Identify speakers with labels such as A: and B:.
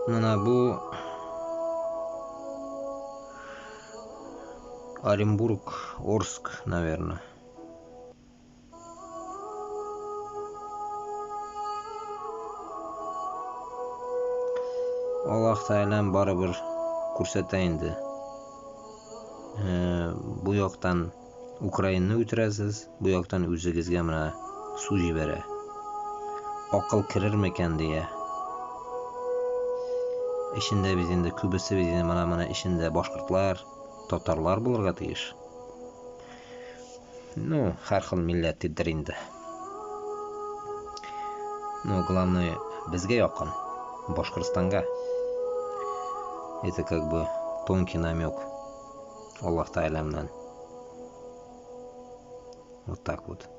A: Mana bu Оренбург, Орск, наверное. Alloh taolam baribir ko'rsataydi. Bu yoqdan Ukrainani o'tirasiz, bu yoqdan o'zingizga mana suv jibara. Aql kirirmikan deya. Ishinde biz endi ko'bisi biz endi mana ishinde boshqirtlar, totarlar bo'lirga tegish. Ну, har xil millatdir endi. Но главное bizga yoqin, Boshqirdistonga. Это как бы тонкий намек Аллах Та'аламdan. Вот так вот.